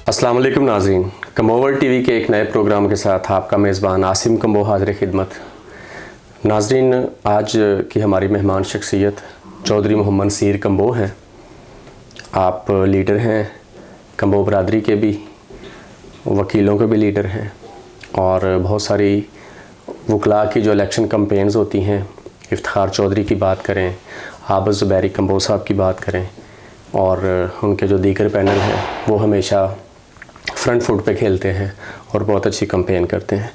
अस्सलाम वालेकुम नाज़रीन, कम्बो वर्ल्ड टीवी के एक नए प्रोग्राम के साथ आपका मेज़बान आसिम कम्बो हाज़िर खिदमत। नाज़रीन, आज की हमारी मेहमान शख्सियत चौधरी मोहम्मद सीर कम्बो हैं। आप लीडर हैं, कम्बो बरादरी के भी, वकीलों के भी लीडर हैं और बहुत सारी वकला की जो इलेक्शन कैंपेन्स होती हैं, इफ्तिखार चौधरी की बात करें, आबद ज़ुबैरी कम्बो साहब की बात करें और उनके जो दीगर पैनल हैं वो हमेशा फ्रंट फुट पे खेलते हैं और बहुत अच्छी कैंपेन करते हैं।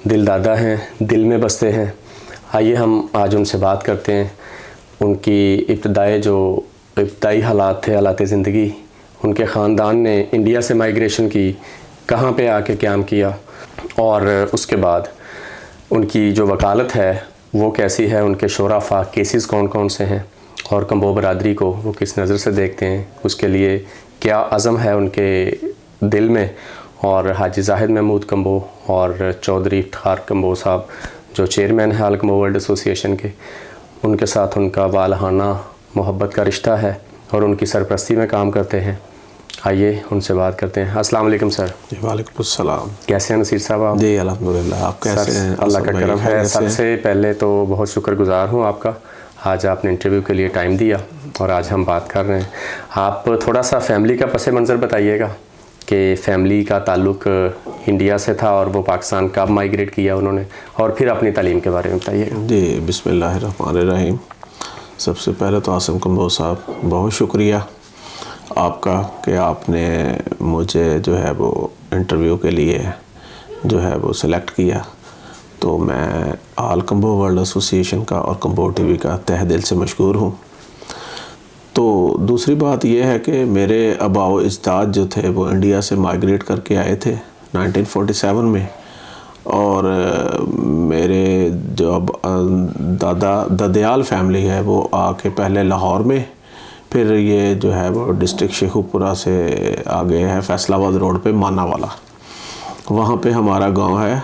दिल दादा हैं, दिल में बसते हैं। आइए हम आज उनसे बात करते हैं। उनकी इब्तदाई हालात थे, हालात ज़िंदगी, उनके ख़ानदान ने इंडिया से माइग्रेशन की, कहाँ पे आके क़याम किया और उसके बाद उनकी जो वकालत है वो कैसी है, उनके शोराफा केसेस कौन कौन से हैं और कम्बो बरादरी को वो किस नज़र से देखते हैं, उसके लिए क्या अज़म है उनके दिल में। और हाजी जाहिद महमूद कम्बो और चौधरी इफ्तिखार कम्बो साहब जो चेयरमैन है आल कम्बो वर्ल्ड एसोसिएशन के, उनके साथ उनका वालहाना मोहब्बत का रिश्ता है और उनकी सरपरस्ती में काम करते हैं। आइए उनसे बात करते हैं। अस्सलाम वालेकुम सर। वालेकुम सलाम। कैसे हैं नसीर साहब आप? जी अल्हम्दुलिल्लाह, आप कैसे हैं? अल्लाह का करम है। सबसे पहले तो बहुत शुक्रगुजार हूँ आपका, आज आपने इंटरव्यू के लिए टाइम दिया और आज हम बात कर रहे हैं। आप थोड़ा सा फैमिली का पस मंज़र बताइएगा कि फ़ैमिली का ताल्लुक़ इंडिया से था और वो पाकिस्तान कब माइग्रेट किया उन्होंने, और फिर अपनी तालीम के बारे में बताइएगा। जी बिस्मिल्लाहिर्रहमानिर्रहीम। सबसे पहले तो आसिम कम्बो साहब बहुत शुक्रिया आपका कि आपने मुझे जो है वो इंटरव्यू के लिए जो है वो सिलेक्ट किया। तो मैं आल कम्बो वर्ल्ड एसोसिएशन का और कम्बो टीवी का तहे दिल से मशकूर हूँ। तो दूसरी बात यह है कि मेरे आबाओ अजदाद जो थे वो इंडिया से माइग्रेट करके आए थे 1947 में, और मेरे जो दादा ददयाल फैमिली है वो आके पहले लाहौर में, फिर ये जो है वो डिस्ट्रिक्ट शेखुपुरा से आगे है फैसलाबाद रोड पे माना वाला, वहाँ पे हमारा गांव है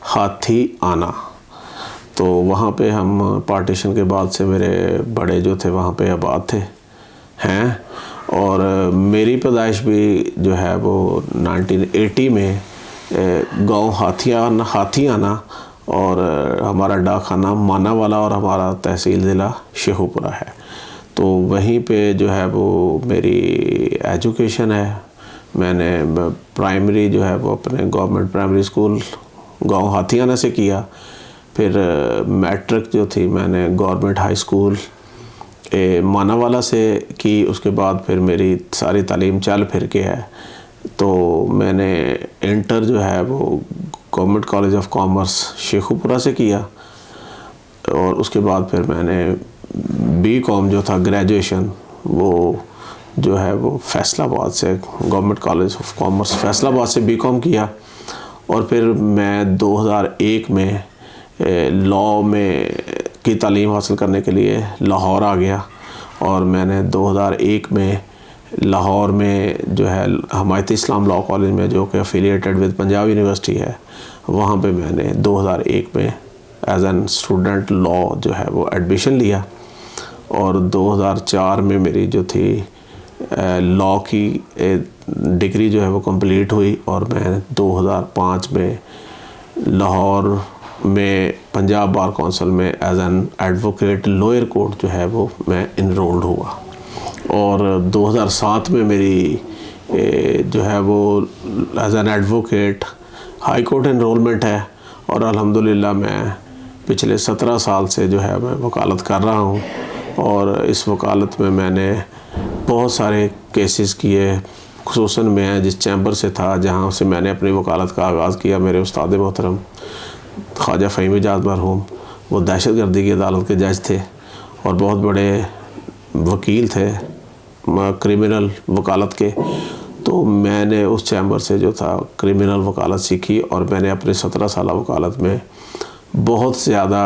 हाथी आना। तो वहाँ पे हम पार्टीशन के बाद से मेरे बड़े जो थे वहाँ पे आबाद थे हैं, और मेरी पैदाइश भी जो है वो 1980 में गांव हाथी आना और हमारा डाकखाना माना वाला और हमारा तहसील ज़िला शेखुपुरा है। तो वहीं पे जो है वो मेरी एजुकेशन है। मैंने प्राइमरी जो है वो अपने गवर्नमेंट प्राइमरी स्कूल गांव हाथीआना से किया, फिर मैट्रिक जो थी मैंने गवर्नमेंट हाई स्कूल मानावाला से की। उसके बाद फिर मेरी सारी तालीम चल फिर के है। तो मैंने इंटर जो है वो government college of commerce Sheikhupura से किया, और उसके बाद फिर मैंने बीकॉम जो था ग्रेजुएशन वो जो है वो फैसलाबाद से government college of commerce Faisalabad से बीकॉम किया। और फिर मैं 2001 में लॉ में की तालीम हासिल करने के लिए लाहौर आ गया, और मैंने 2001 में लाहौर में जो है हमायत इस्लाम लॉ कॉलेज में, जो कि एफिलिएटेड विद पंजाब यूनिवर्सिटी है, वहाँ पे मैंने 2001 में एज एन स्टूडेंट लॉ जो है वो एडमिशन लिया। और 2004 में मेरी जो थी लॉ की डिग्री जो है वो कंप्लीट हुई, और मैं 2005 में लाहौर में पंजाब बार काउंसिल में as an advocate lower court जो है वो मैं इनरोल्ड हुआ। और 2007 में मेरी जो है वो as an advocate high court enrolment है, और अल्हम्दुलिल्लाह मैं पिछले 17 साल से जो है मैं वकालत कर रहा हूँ। और इस वकालत में मैंने बहुत सारे केसेस किए, खुसूसन मैं जिस चैम्बर से था जहाँ से मैंने अपनी वकालत का आगाज़ किया, मेरे उस्ताद मोहतरम ख्वाजा फ़हीम इजाज़ मरहूम, वो दहशतगर्दी की अदालत के जज थे और बहुत बड़े वकील थे क्रिमिनल वकालत के। तो मैंने उस चैम्बर से जो था क्रिमिनल वकालत सीखी, और मैंने अपने 17 साल वकालत में बहुत ज़्यादा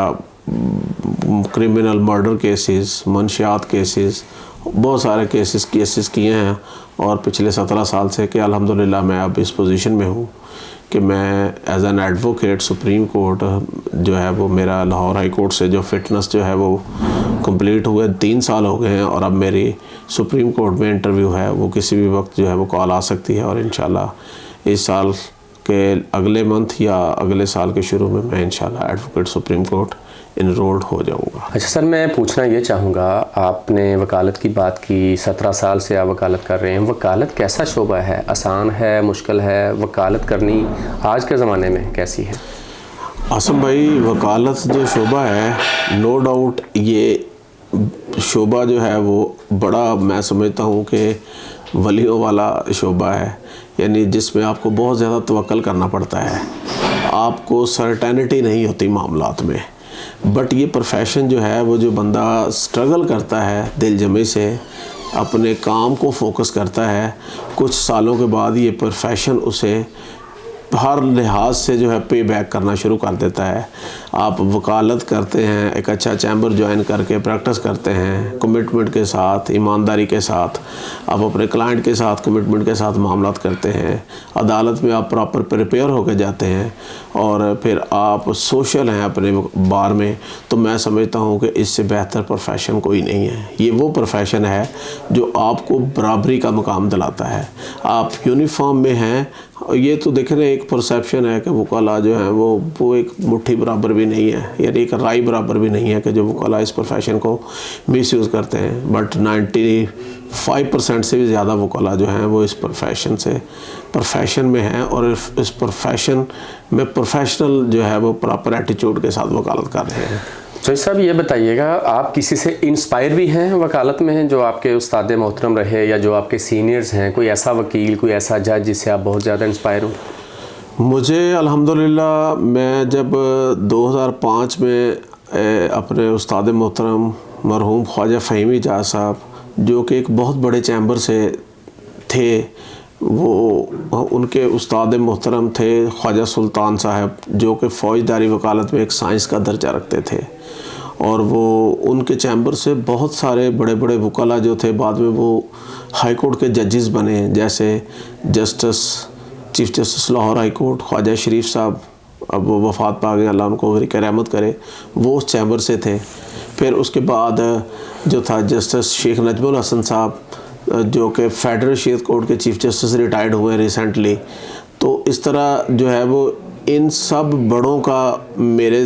क्रिमिनल मर्डर केसेस, मंशियात केसेस, बहुत सारे केसेस किए हैं। और पिछले 17 साल से कि अल्हम्दुलिल्लाह मैं अब इस पोजीशन में हूँ कि मैं as an advocate supreme court जो है वो मेरा लाहौर हाई कोर्ट से जो फिटनेस जो है वो कंप्लीट हुए 3 साल हो गए हैं, और अब मेरी सुप्रीम कोर्ट में इंटरव्यू है, वो किसी भी वक्त जो है वो कॉल आ सकती है और इंशाल्लाह इस साल के अगले मंथ या अगले साल के शुरू में मैं इंशाल्लाह एडवोकेट सुप्रीम कोर्ट इनरोल्ड हो जाऊंगा। अच्छा सर, मैं पूछना ये चाहूँगा, आपने वकालत की बात की, 17 साल से आप वकालत कर रहे हैं। वकालत कैसा शोबा है? आसान है, मुश्किल है? वकालत करनी आज के ज़माने में कैसी है? आसम भाई, वकालत जो शोबा है, नो डाउट ये शोबा जो है वो बड़ा, मैं समझता हूँ कि वलियों वाला शोबा है, यानी जिसमें आपको बहुत ज़्यादा तवक्कल करना पड़ता है, आपको सर्टेनिटी नहीं होती मामलात में। बट ये प्रोफेशन जो है वो, जो बंदा स्ट्रगल करता है दिल जमे से, अपने काम को फोकस करता है, कुछ सालों के बाद ये प्रोफेशन उसे हर लिहाज से जो है पे बैक करना शुरू कर देता है। आप वकालत करते हैं, एक अच्छा चैम्बर ज्वाइन करके प्रैक्टिस करते हैं, कमिटमेंट के साथ, ईमानदारी के साथ, आप अपने क्लाइंट के साथ कमिटमेंट के साथ मामलात करते हैं, अदालत में आप प्रॉपर प्रिपेयर होकर जाते हैं और फिर आप सोशल हैं अपने बार में, तो मैं समझता हूँ कि इससे बेहतर प्रोफेशन कोई नहीं है। ये वो प्रोफेशन है जो आपको बराबरी का मुकाम दिलाता है। आप यूनिफॉर्म में हैं, ये तो देख रहे हैं, एक परसेप्शन है कि वकाला जो है वो एक मुट्ठी बराबर भी नहीं है, यानी एक राई बराबर भी नहीं है कि जो वकाला इस प्रोफेशन को मिसयूज़ करते हैं। बट 95% से भी ज़्यादा वकाला जो हैं वो इस प्रोफेशन में हैं और इस प्रोफेशन में प्रोफेशनल जो है वो प्रॉपर एटीट्यूड के साथ वकालत कर रहे हैं। तो साहब ये बताइएगा, आप किसी से इंस्पायर भी हैं वकालत में, जो आपके उस्ताद मोहतरम रहे या जो आपके सीनियर्स हैं? कोई ऐसा वकील, कोई ऐसा जज जिससे आप बहुत ज़्यादा इंस्पायर हो? मुझे अल्हम्दुलिल्लाह, मैं जब 2005 में अपने उस्ताद मोहतरम मरहूम ख्वाजा फ़हीमी जाज़ साहब, जो कि एक बहुत बड़े चैम्बर से थे, वो उनके उस्ताद मोहतरम थे ख्वाजा सुल्तान साहब, जो कि फ़ौजदारी वकालत में एक साइंस का दर्जा रखते थे, और वो उनके चैम्बर से बहुत सारे बड़े बड़े वकाला जो थे बाद में वो हाई कोर्ट के जजेस बने, जैसे chief justice Lahore high court Khawaja Sharif साहब, अब वो वफ़ात पा गए, अल्लाह उनको वरीक़ रहमत करे, वो उस चैम्बर से थे। फिर उसके बाद जो था जस्टिस शेख नजमुल हसन साहब, जो कि फेडरल शरीयत कोर्ट के चीफ जस्टिस रिटायर्ड हुए रिसेंटली। तो इस तरह जो है वो इन सब बड़ों का मेरे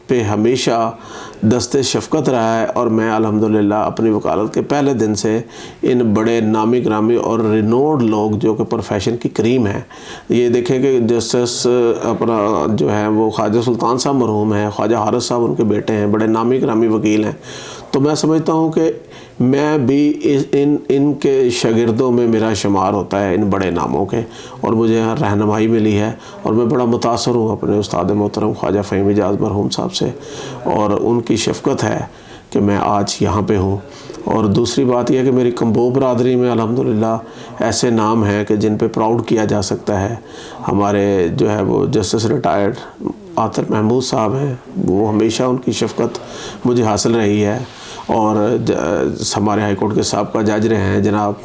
पे हमेशा दस्ते शफ़क़त रहा है, और मैं अल्हम्दुलिल्लाह अपनी वकालत के पहले दिन से इन बड़े नामी ग्रामी और रिनोड लोग जो कि प्रोफेशन की क्रीम है, ये देखें कि जस्टिस अपना जो है वो ख्वाजा सुल्तान साहब मरहूम हैं, ख्वाजा हारिस साहब उनके बेटे हैं, बड़े नामी ग्रामी वकील हैं। तो मैं समझता हूँ कि मैं भी इनके शागिर्दों में मेरा शुमार होता है, इन बड़े नामों के, और मुझे रहनुमाई मिली है, और मैं बड़ा मुतासर हूँ अपने उस्ताद मोहतरम ख्वाजा फ़हीमी जाज़ मरहूम साहब से, और उनकी शफ़क़त है कि मैं आज यहाँ पे हूँ। और दूसरी बात यह है कि मेरी कम्बो बरादरी में अल्हम्दुलिल्लाह ऐसे नाम हैं कि जिन पे प्राउड किया जा सकता है। हमारे जो है वो जस्टिस रिटायर्ड आतर महमूद साहब हैं, वो हमेशा उनकी शफ़क़त मुझे हासिल रही है, और हमारे हाई कोर्ट के साबिक़ा जज रहे हैं जनाब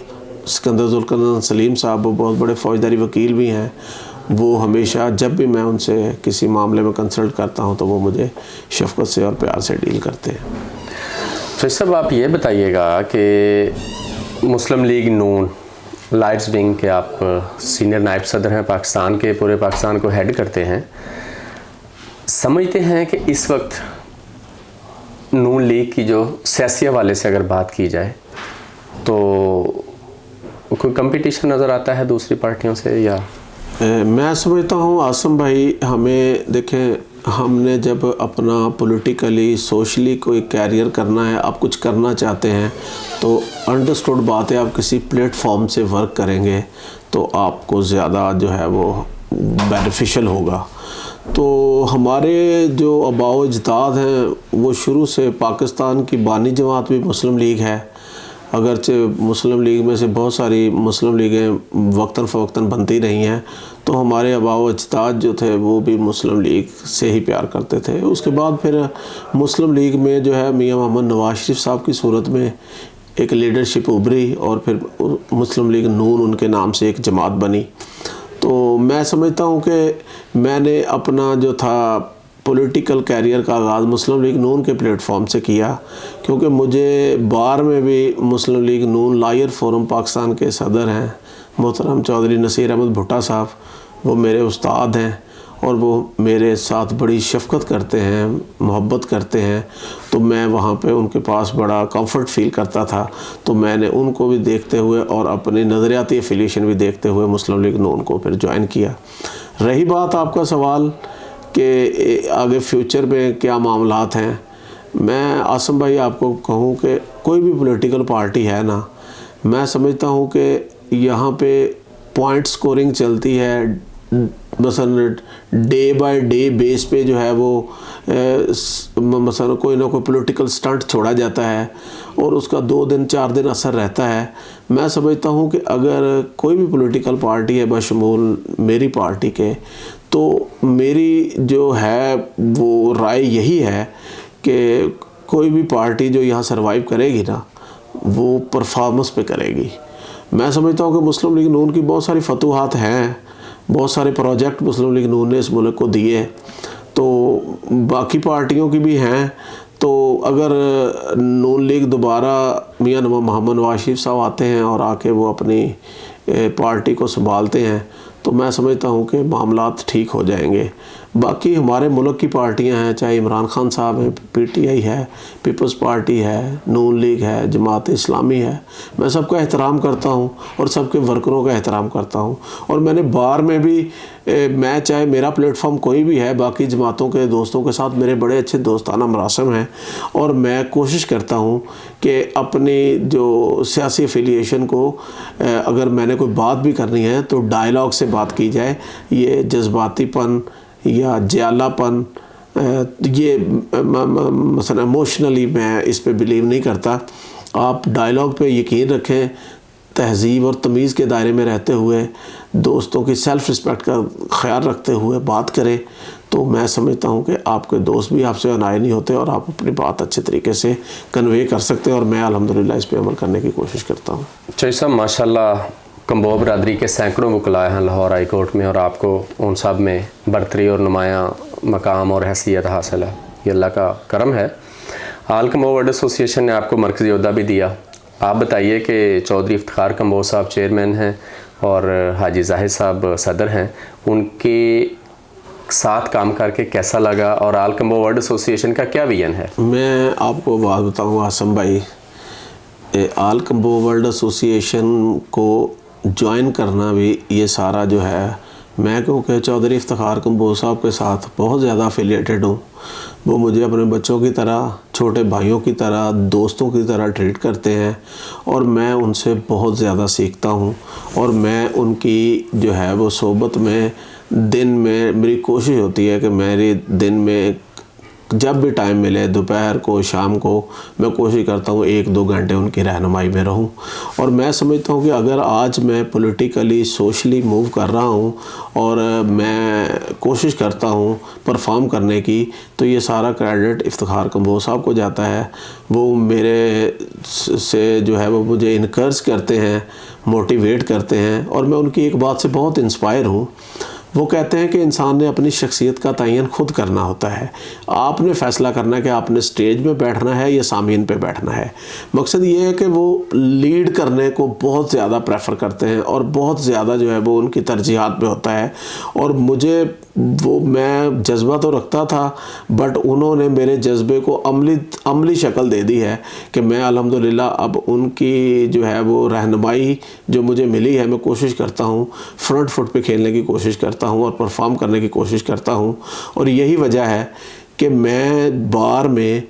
सिकंदर ज़ुल्करनैन सलीम साहब, वो बहुत बड़े फ़ौजदारी वकील भी हैं। वो हमेशा जब भी मैं उनसे किसी मामले में कंसल्ट करता हूं तो वो मुझे शफ़क़त से और प्यार से डील करते हैं। तो सब आप ये बताइएगा कि मुस्लिम लीग नून लाइट्स विंग के आप सीनियर नायब सदर हैं, पाकिस्तान के पूरे पाकिस्तान को हेड करते हैं, समझते हैं कि इस वक्त नून लीग की जो सियासी हवाले से अगर बात की जाए तो कोई कंपटीशन नज़र आता है दूसरी पार्टियों से? या मैं समझता हूँ आसम भाई, हमें देखें, हमने जब अपना पॉलिटिकली सोशली कोई कैरियर करना है, आप कुछ करना चाहते हैं, तो अंडरस्टूड बात है, आप किसी प्लेटफॉर्म से वर्क करेंगे तो आपको ज़्यादा जो है वो बेनिफिशियल होगा। तो हमारे जो आबाओ अजदाद हैं वो शुरू से, पाकिस्तान की बानी जमात भी मुस्लिम लीग है, अगरचे मुस्लिम लीग में से बहुत सारी मुस्लिम लीगें वक्तन फ़वक्तन बनती रही हैं, तो हमारे आबाओ अजदाद जो थे वो भी मुस्लिम लीग से ही प्यार करते थे। उसके बाद फिर मुस्लिम लीग में जो है मियां मोहम्मद नवाज शरीफ साहब की सूरत में एक लीडरशिप उभरी, और फिर मुस्लिम लीग नून उनके नाम से एक जमात बनी। तो मैं समझता हूँ कि मैंने अपना जो था पॉलिटिकल कैरियर का आगाज़ मुस्लिम लीग नून के प्लेटफॉर्म से किया, क्योंकि मुझे बार में भी मुस्लिम लीग नून लायर फोरम पाकिस्तान के सदर हैं मोहतरम चौधरी नसीर अहमद भुट्टा साहब, वो मेरे उस्ताद हैं और वो मेरे साथ बड़ी शफ़क़त करते हैं, मोहब्बत करते हैं। तो मैं वहाँ पे उनके पास बड़ा कंफर्ट फ़ील करता था। तो मैंने उनको भी देखते हुए और अपनी नज़रियाती एफिलिएशन भी देखते हुए मुस्लिम लीग नून को फिर ज्वाइन किया। रही बात आपका सवाल कि आगे फ्यूचर में क्या मामलात हैं, मैं आसिम भाई आपको कहूँ कि कोई भी पॉलिटिकल पार्टी है ना, मैं समझता हूँ कि यहाँ पे पॉइंट स्कोरिंग चलती है, मसलन डे बाय डे बेस पे जो है वो मसलन कोई ना कोई पॉलिटिकल स्टंट छोड़ा जाता है और उसका 2 दिन 4 दिन असर रहता है। मैं समझता हूँ कि अगर कोई भी पॉलिटिकल पार्टी है बशमूल मेरी पार्टी के, तो मेरी जो है वो राय यही है कि कोई भी पार्टी जो यहाँ सरवाइव करेगी ना, वो परफॉर्मेंस पे करेगी। मैं समझता हूँ कि मुस्लिम लीग नून की बहुत सारी फतूहात हैं, बहुत सारे प्रोजेक्ट मुस्लिम लीग नून ने इस मुल्क को दिए, तो बाकी पार्टियों की भी हैं। तो अगर नून लीग दोबारा मियां मोहम्मद नवाज शरीफ साहब आते हैं और आके वो अपनी पार्टी को संभालते हैं, तो मैं समझता हूँ कि मामलात ठीक हो जाएंगे। बाकी हमारे मुल्क की पार्टियां हैं, चाहे इमरान खान साहब हैं, पीटीआई है, पीपल्स पार्टी है, नून लीग है, जमात इस्लामी है, मैं सबका एहतराम करता हूं और सबके वर्करों का एहतराम करता हूं। और मैंने बार में भी मैं चाहे मेरा प्लेटफॉर्म कोई भी है, बाकी जमातों के दोस्तों के साथ मेरे बड़े अच्छे दोस्ताना मरासम हैं और मैं कोशिश करता हूं कि अपनी जो सियासी एफिलिएशन को अगर मैंने कोई बात भी करनी है तो डायलॉग से बात की जाए। ये जज्बातीपन या जयालापन, ये मसलन इमोशनली मैं इस पे बिलीव नहीं करता। आप डायलॉग पे यकीन रखें, तहज़ीब और तमीज़ के दायरे में रहते हुए, दोस्तों की सेल्फ़ रिस्पेक्ट का ख्याल रखते हुए बात करें, तो मैं समझता हूँ कि आपके दोस्त भी आपसे अनाय नहीं होते और आप अपनी बात अच्छे तरीके से कन्वे कर सकते हैं। और मैं अल्हम्दुलिल्लाह इस पे अमल करने की कोशिश करता हूँ। चौधरी साहब माशाल्लाह कम्बोह बरदरी के सैकड़ों वकला हैं लाहौर हाई कोर्ट में और आपको उन सब में बरतरी और नुमायाँ मकाम और हैसियत हासिल है, ये अल्लाह का करम है। आल कम्बोह वर्ल्ड एसोसिएशन ने आपको मरकज़ी ओहदा भी दिया। आप बताइए कि चौधरी इफ्तिखार कम्बोह साहब चेयरमैन हैं और हाजी जाहिद साहब सदर हैं, उनके साथ काम करके कैसा लगा और आल कम्बोह वर्ल्ड एसोसिएशन का क्या विजन है? मैं आपको बात बताऊँ आसम भाई, आल कम्बोह वर्ल्ड एसोसिएशन को ज्वाइन करना भी ये सारा जो है, मैं क्योंकि चौधरी इफ्तिखार कम्बोह साहब के साथ बहुत ज़्यादा एफिलिएटेड हूँ। वो मुझे अपने बच्चों की तरह, छोटे भाइयों की तरह, दोस्तों की तरह ट्रीट करते हैं और मैं उनसे बहुत ज़्यादा सीखता हूँ। और मैं उनकी जो है वो सोबत में दिन में मेरी कोशिश होती है कि मेरे दिन में जब भी टाइम मिले, दोपहर को, शाम को, मैं कोशिश करता हूँ 1-2 घंटे उनकी रहनुमाई में रहूँ। और मैं समझता हूँ कि अगर आज मैं पॉलिटिकली, सोशली मूव कर रहा हूँ और मैं कोशिश करता हूँ परफॉर्म करने की, तो ये सारा क्रेडिट इफ्तिखार कम्बोह साहब को जाता है। वो मेरे से जो है वो मुझे इनकरेज करते हैं, मोटिवेट करते हैं और मैं उनकी एक बात से बहुत इंस्पायर हूँ। वो कहते हैं कि इंसान ने अपनी शख्सियत का तयन खुद करना होता है। आपने फ़ैसला करना है कि आपने स्टेज में बैठना है या सामीन पे बैठना है। मकसद ये है कि वो लीड करने को बहुत ज़्यादा प्रेफर करते हैं और बहुत ज़्यादा जो है वो उनकी तरजीहात पे होता है। और मुझे वो, मैं जज्बा तो रखता था, बट उन्होंने मेरे जज्बे को अमली शक्ल दे दी है कि मैं अल्हम्दुलिल्लाह अब उनकी जो है वो रहनुमाई जो मुझे मिली है, मैं कोशिश करता हूँ फ्रंट फुट पे खेलने की कोशिश करता हूँ और परफॉर्म करने की कोशिश करता हूँ। और यही वजह है कि मैं बार में,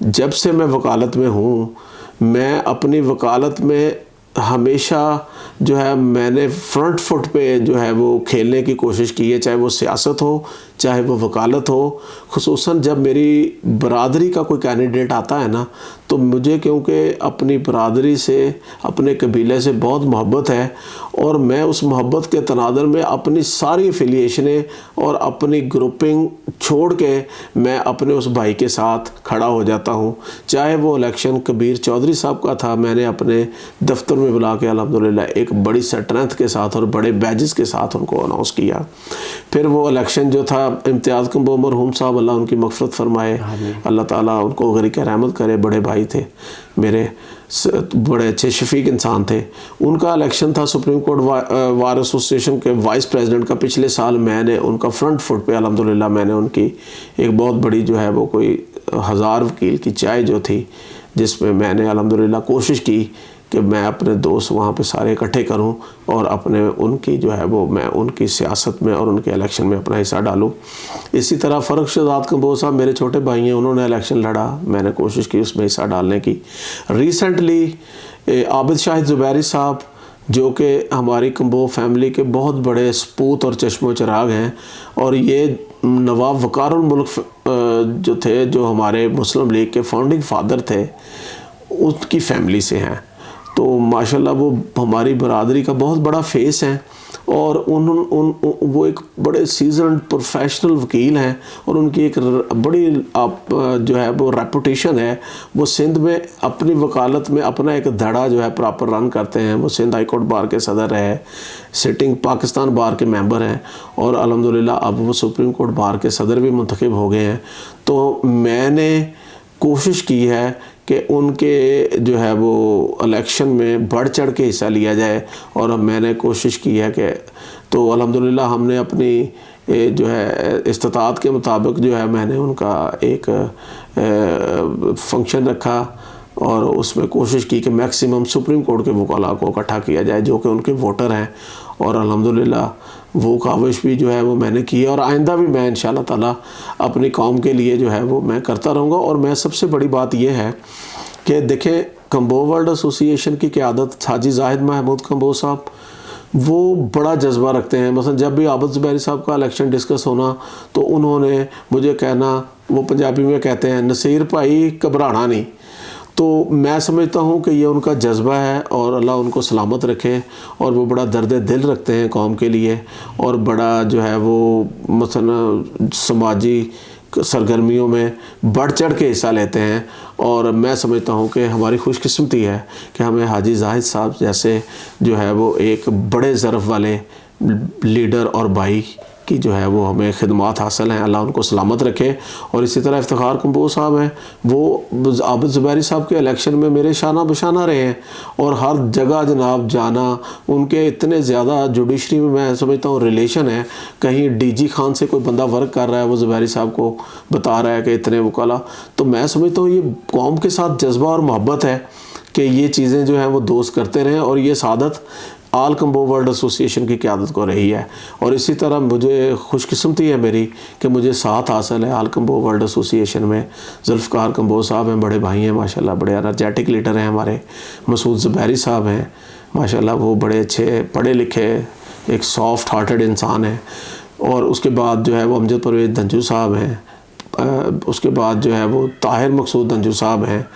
जब से मैं वकालत में हूँ, मैं अपनी वकालत में हमेशा जो है मैंने फ्रंट फुट पे जो है वो खेलने की कोशिश की है, चाहे वो सियासत हो, चाहे वो वकालत हो। खुसूसन जब मेरी बरादरी का कोई कैंडिडेट आता है ना, तो मुझे क्योंकि अपनी बरादरी से, अपने कबीले से बहुत मोहब्बत है और मैं उस मोहब्बत के तनादर में अपनी सारी एफिलिएशनें और अपनी ग्रुपिंग छोड़ के मैं अपने उस भाई के साथ खड़ा हो जाता हूँ। चाहे वो इलेक्शन कबीर चौधरी साहब का था, मैंने अपने दफ्तर में बुला के अल्हम्दुलिल्लाह एक बड़ी स्ट्रेंथ के साथ और बड़े बैजेस के साथ उनको अनाउंस किया। फिर वो इलेक्शन जो था इम्तियाज़ कंबो मरहूम साहब, अल्लाह उनकी मग़फ़िरत फरमाए, अल्लाह ताला उनको गरीक रहमत करे। बड़े भाई थे मेरे, बड़े अच्छे शफीक इंसान थे। उनका इलेक्शन था सुप्रीम कोर्ट बार एसोसिएशन के वाइस प्रेसिडेंट का। पिछले साल मैंने उनका फ्रंट फुट पे अल्हम्दुलिल्लाह मैंने उनकी एक बहुत बड़ी जो है वो कोई 1000 वकील की चाय जो थी, जिसमें मैंने अल्हम्दुलिल्लाह कोशिश की कि मैं अपने दोस्त वहाँ पे सारे इकट्ठे करूँ और अपने उनकी जो है वो मैं उनकी सियासत में और उनके इलेक्शन में अपना हिस्सा डालूँ। इसी तरह फ़र्रुख शहजाद कंबोज साहब मेरे छोटे भाई हैं, उन्होंने इलेक्शन लड़ा, मैंने कोशिश की उसमें हिस्सा डालने की। रिसेंटली आबिद शाहिद ज़ुबैरी साहब जो कि हमारी कंबो फैमिली के बहुत बड़े सपूत और चश्मो चिराग हैं, और ये नवाब वक़ारुल मुल्क जो थे, जो हमारे मुस्लिम लीग के फाउंडिंग फादर थे, उसकी फैमिली से हैं। तो माशाल्लाह वो हमारी बरादरी का बहुत बड़ा फेस हैं, और वो एक बड़े सीजन्ड प्रोफेशनल वकील हैं, और उनकी एक बड़ी जो है वो रेपुटेशन है। वो सिंध में अपनी वकालत में अपना एक धड़ा जो है प्रॉपर रन करते हैं। वो सिंध हाई कोर्ट बार के सदर रहे, सिटिंग पाकिस्तान बार के मेंबर हैं, और अल्हम्दुलिल्लाह अब वो सुप्रीम कोर्ट बार के सदर भी मुंतखब हो गए हैं। तो मैंने कोशिश की है कि उनके जो है वो इलेक्शन में बढ़ चढ़ के हिस्सा लिया जाए, और मैंने कोशिश की है कि तो अल्हम्दुलिल्लाह हमने अपनी जो है इस्तिताअत के मुताबिक जो है मैंने उनका एक फंक्शन रखा, और उसमें कोशिश की कि मैक्सिमम सुप्रीम कोर्ट के वकाला को इकट्ठा किया जाए जो कि उनके वोटर हैं, और अल्हम्दुलिल्लाह वो काविश भी जो है वो मैंने की है, और आइंदा भी मैं इंशाअल्लाह ताला अपनी कौम के लिए जो है वो मैं करता रहूँगा। और मैं सबसे बड़ी बात ये है कि देखें, कंबो वर्ल्ड एसोसिएशन की क़यादत हाजी जाहिद महमूद कंबो साहब वो बड़ा जज्बा रखते हैं। मसलन जब भी आबिद ज़ुबैरी साहब का इलेक्शन डिस्कस होना तो उन्होंने मुझे कहना, वो पंजाबी में कहते हैं नसीर भाई घबराना नहीं। तो मैं समझता हूँ कि ये उनका जज्बा है, और अल्लाह उनको सलामत रखे, और वो बड़ा दर्द दिल रखते हैं कौम के लिए, और बड़ा जो है वो मसलन समाजी सरगर्मियों में बढ़ चढ़ के हिस्सा लेते हैं। और मैं समझता हूँ कि हमारी खुशकिस्मती है कि हमें हाजी जाहिद साहब जैसे जो है वो एक बड़े ज़र्फ़ वाले लीडर और भाई की जो है वो हमें खिदमात हासिल हैं। अल्लाह उनको सलामत रखे। और इसी तरह इफ्तिखार कंबोज साहब हैं, वो आबिद ज़ुबैरी साहब के इलेक्शन में मेरे शाना बशाना रहे हैं, और हर जगह जनाब जाना, उनके इतने ज़्यादा जुडिशरी में मैं समझता हूँ रिलेशन है। कहीं डीजी खान से कोई बंदा वर्क कर रहा है, वो ज़ुबैरी साहब को बता रहा है कि इतने वकाला। तो मैं समझता हूँ ये कौम के साथ जज्बा और मोहब्बत है कि ये चीज़ें जो हैं वो दोस्त करते रहें, और ये सादत आल कंबो वर्ल्ड एसोसिएशन की क़यादत को रही है। और इसी तरह मुझे खुशकिस्मती है मेरी कि मुझे साथ हासिल है आल कंबो वर्ल्ड एसोसिएशन में। जुल्फ़िकार कंबोज साहब हैं, बड़े भाई हैं माशाल्लाह, बड़े एनर्जेटिक लीडर हैं हमारे। मसूद ज़ुबैरी साहब हैं माशाल्लाह, वो बड़े अच्छे पढ़े लिखे एक सॉफ्ट हार्टेड इंसान हैं। और उसके बाद जो है वो अमजद परवेज़ धंजू साहब हैं, उसके बाद जो है वो ताहिर मकसूद धंजू साहब हैं,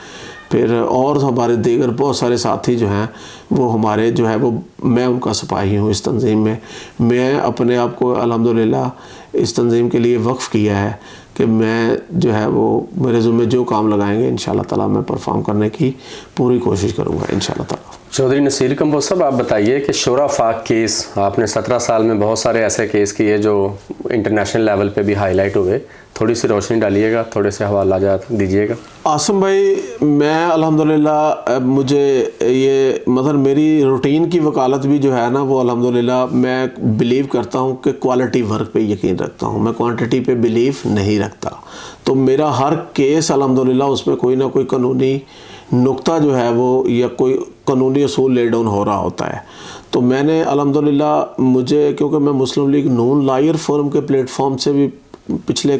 फिर और हमारे दीगर बहुत सारे साथी जो हैं वो हमारे जो है वो मैं उनका सिपाही हूँ इस तंज़ीम में। मैं अपने आप को अल्हम्दुलिल्लाह इस तंज़ीम के लिए वक्फ़ किया है कि मैं जो है वो मेरे ज़िम्मे जो काम लगाएंगे इंशाअल्लाह ताला मैं परफॉर्म करने की पूरी कोशिश करूँगा इंशाअल्लाह ताला। चौधरी नसीर कंबोज साहब, आप बताइए कि शोरा फाक केस, आपने 17 साल में बहुत सारे ऐसे केस किए जो इंटरनेशनल लेवल पे भी हाईलाइट हुए, थोड़ी सी रोशनी डालिएगा, थोड़े से हवाला दीजिएगा। आसिम भाई, मैं अल्हम्दुलिल्लाह मुझे ये मतलब मेरी रूटीन की वकालत भी जो है ना वो अल्हम्दुलिल्लाह मैं बिलीव करता हूँ कि क्वालिटी वर्क पे यकीन रखता हूँ, मैं क्वांटिटी पे बिलीव नहीं रखता। तो मेरा हर केस अल्हम्दुलिल्लाह उसमें कोई ना कोई कानूनी नुक्ता जो है वो या कोई कानूनी असूल ले डाउन हो रहा होता है। तो मैंने अल्हम्दुलिल्लाह मुझे, क्योंकि मैं मुस्लिम लीग नून लॉयर फोरम के प्लेटफॉर्म से भी पिछले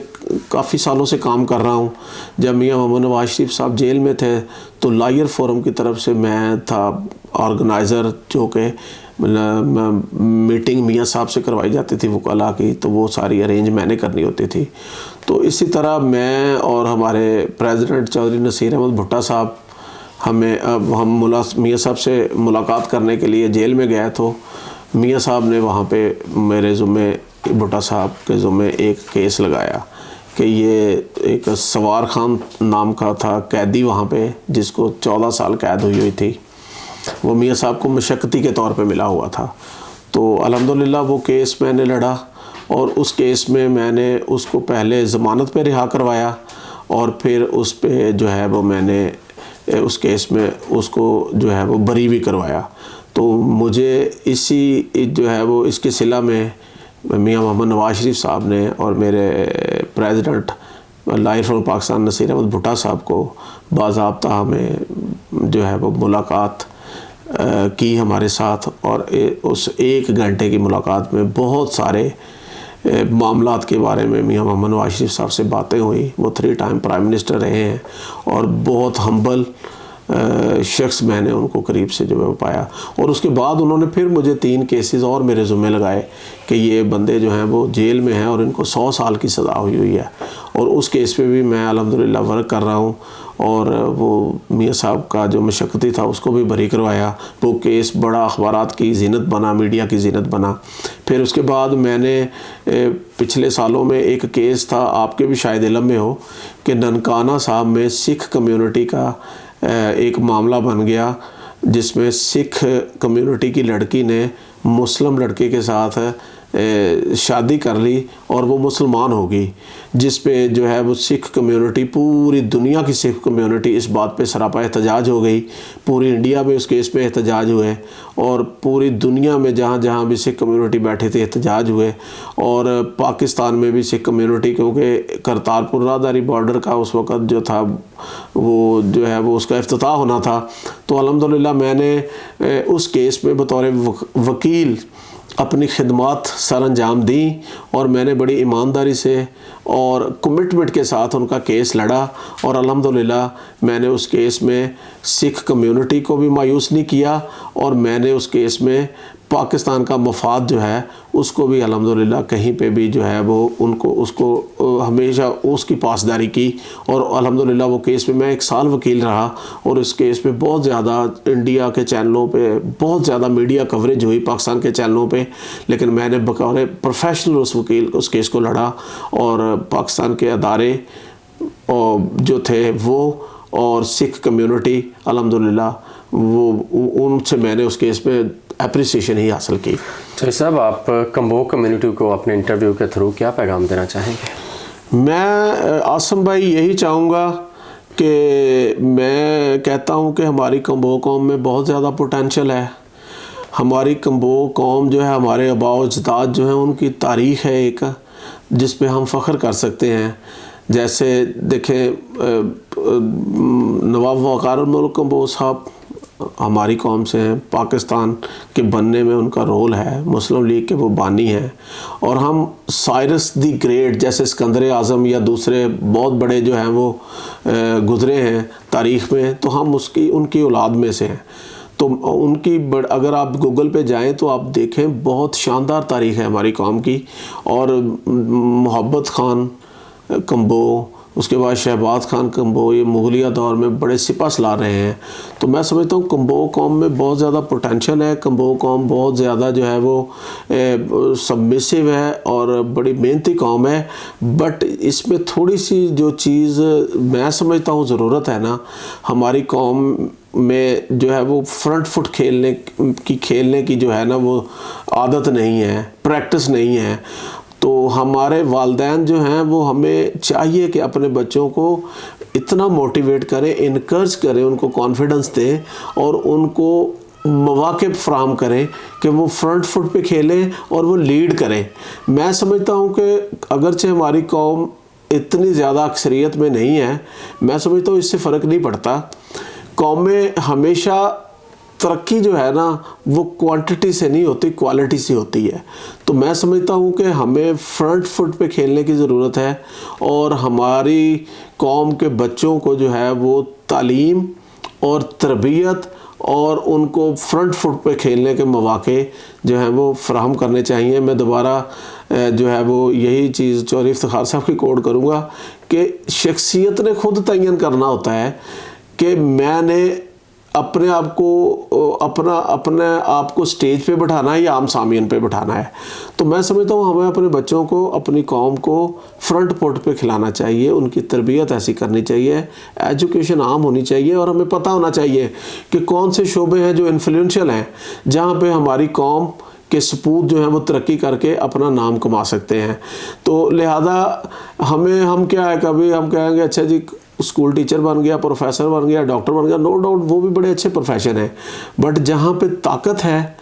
काफ़ी सालों से काम कर रहा हूँ। जब मियाँ मोहम्मद नवाज शरीफ साहब जेल में थे तो लॉयर फोरम की तरफ से मैं था ऑर्गेनाइज़र, जो कि मीटिंग मियाँ साहब से करवाई जाती थी वकाला की, तो वो सारी अरेंज मैंने करनी होती थी। तो इसी तरह मैं और हमारे प्रेसिडेंट चौधरी नसीर अहमद भुट्टा साहब हम मियाँ साहब से मुलाकात करने के लिए जेल में गए, तो मियाँ साहब ने वहाँ पे मेरे ज़ुम्मे भुट्टा साहब के ज़ुम्मे एक केस लगाया कि ये एक सवार खान नाम का था कैदी वहाँ पे, जिसको 14 साल कैद हुई थी। वो मियाँ साहब को मशक्क़ती के तौर पे मिला हुआ था। तो अल्हम्दुलिल्लाह वो केस मैंने लड़ा और उस केस में मैंने उसको पहले ज़मानत पे रिहा करवाया और फिर उस पे जो है वो मैंने उस केस में उसको जो है वो बरी भी करवाया। तो मुझे इसी जो है वो इसके सिला में मियां मोहम्मद नवाज शरीफ साहब ने और मेरे president life from Pakistan Naseer Ahmad Bhutto साहब को बाज़ाब्ता हमें जो है वो मुलाकात की हमारे साथ, और उस 1 घंटे की मुलाकात में बहुत सारे मामलात के बारे में मियां मोहम्मद नवाज शरीफ साहब से बातें हुई। वो 3 टाइम प्राइम मिनिस्टर रहे हैं और बहुत हम्बल शख्स मैंने उनको करीब से जो है पाया। और उसके बाद उन्होंने फिर मुझे 3 केसेस और मेरे ज़ुम्मे लगाए कि ये बंदे जो हैं वो जेल में हैं और इनको 100 साल की सज़ा हुई है। और उस केस पे भी मैं अल्हम्दुलिल्लाह वर्क कर रहा हूँ और वो मियां साहब का जो मशक्क़ती था उसको भी बरी करवाया। वो केस बड़ा अखबारात की ज़ीनत बना, मीडिया की ज़ीनत बना। फिर उसके बाद मैंने पिछले सालों में एक केस था, आपके भी शायद इल्म में हो, कि ननकाना साहब में सिख कम्युनिटी का एक मामला बन गया जिसमें सिख कम्युनिटी की लड़की ने मुस्लिम लड़के के साथ शादी कर ली और वो मुसलमान हो गई, जिस पे जो है वो सिख कम्युनिटी, पूरी दुनिया की सिख कम्युनिटी इस बात पे सरापा एहतजाज हो गई। पूरी इंडिया में उस केस पे एहतजाज हुए और पूरी दुनिया में जहाँ जहाँ भी सिख कम्युनिटी बैठे थे एहतजाज हुए। और पाकिस्तान में भी सिख कम्युनिटी, क्योंकि करतारपुर राहदारी बॉर्डर का उस वक़्त जो था वो जो है वो उसका इफ्तिताह होना था। तो अल्हम्दुलिल्लाह मैंने उस केस में बतौर वकील अपनी खिदमत सर अंजाम दी और मैंने बड़ी ईमानदारी से और कमिटमेंट के साथ उनका केस लड़ा। और अल्हम्दुलिल्लाह मैंने उस केस में सिख कम्युनिटी को भी मायूस नहीं किया और मैंने उस केस में पाकिस्तान का मफाद जो है उसको भी अल्हम्दुलिल्लाह कहीं पे भी जो है वो उसको हमेशा उसकी पासदारी की। और अल्हम्दुलिल्लाह वो केस में मैं 1 साल वकील रहा और इस केस पे बहुत ज़्यादा इंडिया के चैनलों पे बहुत ज़्यादा मीडिया कवरेज हुई, पाकिस्तान के चैनलों पे, लेकिन मैंने बतौर प्रोफेशनल उस केस को लड़ा। और पाकिस्तान के अदारे जो थे वो और सिख कम्युनिटी अल्हम्दुलिल्लाह वो उनसे मैंने उस केस में एप्रिसिएशन ही हासिल की। तो साहब, आप कंबो कम्युनिटी को अपने इंटरव्यू के थ्रू क्या पैगाम देना चाहेंगे? मैं आसिम भाई यही चाहूँगा कि मैं कहता हूँ कि हमारी कंबो कौम में बहुत ज़्यादा पोटेंशियल है। हमारी कंबो कौम जो है, हमारे आबाओ अजदाद जो हैं, उनकी तारीख़ है एक जिस पे हम फ़ख्र कर सकते हैं। जैसे देखें नवाब वक़ार उल-मुल्क कंबो साहब हमारी कौम से हैं, पाकिस्तान के बनने में उनका रोल है, मुस्लिम लीग के वो बानी हैं। और हम साइरस दी ग्रेट जैसे सिकंदर आज़म या दूसरे बहुत बड़े जो हैं वो गुज़रे हैं तारीख़ में, तो हम उनकी औलाद में से हैं। तो उनकी अगर आप गूगल पे जाएं तो आप देखें बहुत शानदार तारीख़ है हमारी कौम की। और मोहब्बत ख़ान कंबो, उसके बाद शहबाज खान कंबो, ये मुगलिया दौर में बड़े सिपा सलार रहे हैं। तो मैं समझता हूँ कंबो कौम में बहुत ज़्यादा पोटेंशियल है। कंबो कौम बहुत ज़्यादा जो है वो सबमिसिव है और बड़ी मेहनती कौम है। बट इसमें थोड़ी सी जो चीज़ मैं समझता हूँ ज़रूरत है ना, हमारी कौम में जो है वो फ्रंट फुट खेलने की जो है ना वो आदत नहीं है, प्रैक्टिस नहीं है। तो हमारे वालिदैन जो हैं वो हमें चाहिए कि अपने बच्चों को इतना मोटिवेट करें, इनकरेज करें, उनको कॉन्फिडेंस दें और उनको मौक़े फ़राहम करें कि वो फ्रंट फुट पे खेलें और वो लीड करें। मैं समझता हूँ कि अगरचे हमारी कौम इतनी ज़्यादा अक्सरियत में नहीं है, मैं समझता हूँ इससे फ़र्क नहीं पड़ता। कौमें हमेशा तरक्की जो है ना वो क्वांटिटी से नहीं होती, क्वालिटी से होती है। तो मैं समझता हूँ कि हमें फ्रंट फुट पे खेलने की ज़रूरत है और हमारी कौम के बच्चों को जो है वो तालीम और तरबियत और उनको फ्रंट फुट पे खेलने के मौक़े जो हैं वो फ़राहम करने चाहिए। मैं दोबारा जो है वो यही चीज़ चौधरी इफ्तिखार साहब की कोट करूँगा कि शख्सियत ने खुद तयन करना होता है कि मैंने अपने आप को स्टेज पे बैठाना है या आम सामियन पे बैठाना है। तो मैं समझता हूँ हमें अपने बच्चों को, अपनी कौम को फ्रंट फुट पे खिलाना चाहिए, उनकी तरबियत ऐसी करनी चाहिए, एजुकेशन आम होनी चाहिए और हमें पता होना चाहिए कि कौन से शोबे हैं जो इन्फ्लुएंशियल हैं, जहाँ पे हमारी कौम के सपूत जो हैं वो तरक्की करके अपना नाम कमा सकते हैं। तो लिहाजा हम क्या है, कभी हम कहेंगे अच्छा जी स्कूल टीचर बन गया, प्रोफेसर बन गया, डॉक्टर बन गया, नो डाउट वो भी बड़े अच्छे प्रोफेशन है, बट जहाँ पे ताकत है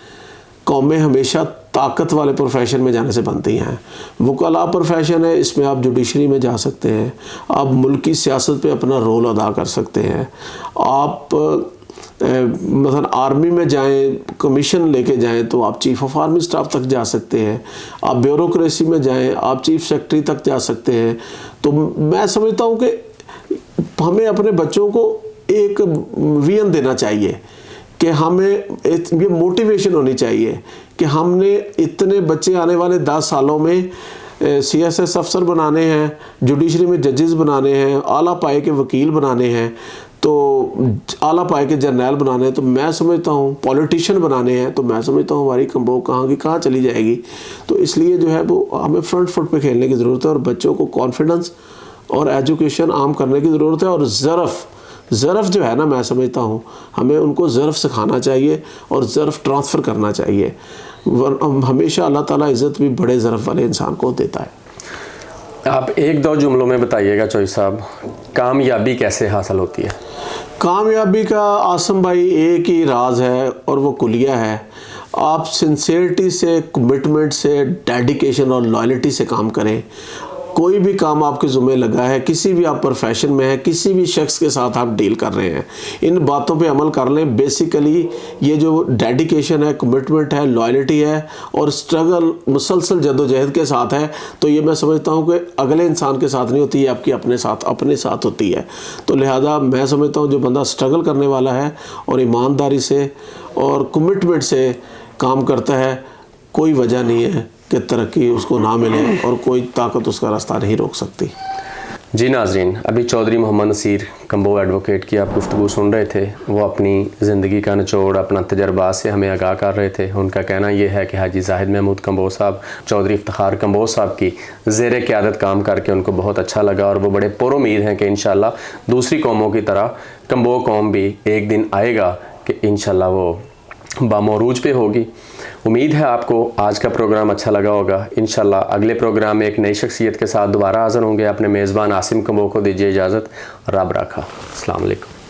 कौमें हमेशा ताकत वाले प्रोफेशन में जाने से बनती हैं। वकला प्रोफेशन है, इसमें आप जुडिशरी में जा सकते हैं, आप मुल्की सियासत पे अपना रोल अदा कर सकते हैं, आप मतलब आर्मी में जाएं, कमीशन लेके जाएं तो आप चीफ ऑफ आर्मी स्टाफ तक जा सकते हैं, आप ब्यूरोक्रेसी में जाएं आप चीफ सेक्रेटरी तक जा सकते हैं। तो मैं समझता हूँ कि हमें अपने बच्चों को एक विजन देना चाहिए कि हमें ये मोटिवेशन होनी चाहिए कि हमने इतने बच्चे आने वाले 10 सालों में CSS अफसर बनाने हैं, जुडिशरी में जजेस बनाने हैं, आला पाए के वकील बनाने हैं, तो आला पाए के जर्नैल बनाने हैं, तो मैं समझता हूँ पॉलिटिशियन बनाने हैं, तो मैं समझता हूँ हमारी कंबोह कहाँ की कहाँ चली जाएगी। तो इसलिए जो है वो हमें फ्रंट फुट पे खेलने की ज़रूरत है और बच्चों को कॉन्फिडेंस और एजुकेशन आम करने की ज़रूरत है। और ज़रफ़ जो है ना, मैं समझता हूँ हमें उनको ज़रफ़ सिखाना चाहिए और ज़रफ़ ट्रांसफ़र करना चाहिए। हमेशा अल्लाह ताला इज़्ज़त भी बड़े ज़रफ़ वाले इंसान को देता है। आप 1-2 जुमलों में बताइएगा चौधरी साहब, कामयाबी कैसे हासिल होती है? कामयाबी का आसम भाई एक ही राज है और वो कुलिया है। आप सिंसियरिटी से, कमिटमेंट से, डेडिकेशन और लॉयल्टी से काम करें। कोई भी काम आपके ज़ुम्मे लगा है, किसी भी आप प्रोफेशन में है, किसी भी शख्स के साथ आप डील कर रहे हैं, इन बातों पे अमल कर लें। बेसिकली ये जो डेडिकेशन है, कमिटमेंट है, लॉयल्टी है और स्ट्रगल मुसलसल जदोजहद के साथ है, तो ये मैं समझता हूँ कि अगले इंसान के साथ नहीं होती है, आपकी अपने साथ होती है। तो लिहाजा मैं समझता हूँ जो बंदा स्ट्रगल करने वाला है और ईमानदारी से और कमिटमेंट से काम करता है, कोई वजह नहीं है कि तरक्की उसको ना मिले और कोई ताकत उसका रास्ता नहीं रोक सकती। जी नाज़रीन, अभी चौधरी मोहम्मद नसीर कंबोह एडवोकेट की आप गुफ्तगू सुन रहे थे। वो अपनी ज़िंदगी का निचोड़, अपना तजर्बा से हमें आगाह कर रहे थे। उनका कहना यह है कि हाजी जाहिद महमूद कंबोह साहब, चौधरी इफ्तिखार कंबोह साहब की ज़ेर क़यादत काम करके उनको बहुत अच्छा लगा और वो बड़े पुरुमीद हैं कि इंशाअल्लाह दूसरी कौमों की तरह कंबोह कौम भी एक दिन आएगा कि इंशाअल्लाह वो बामौरूज पे होगी। उम्मीद है आपको आज का प्रोग्राम अच्छा लगा होगा। इंशाल्लाह अगले प्रोग्राम में एक नई शख्सियत के साथ दोबारा हाज़िर होंगे। अपने मेज़बान आसिम कंबोह को दीजिए इजाज़त। रब रखा। अस्सलाम वालेकुम।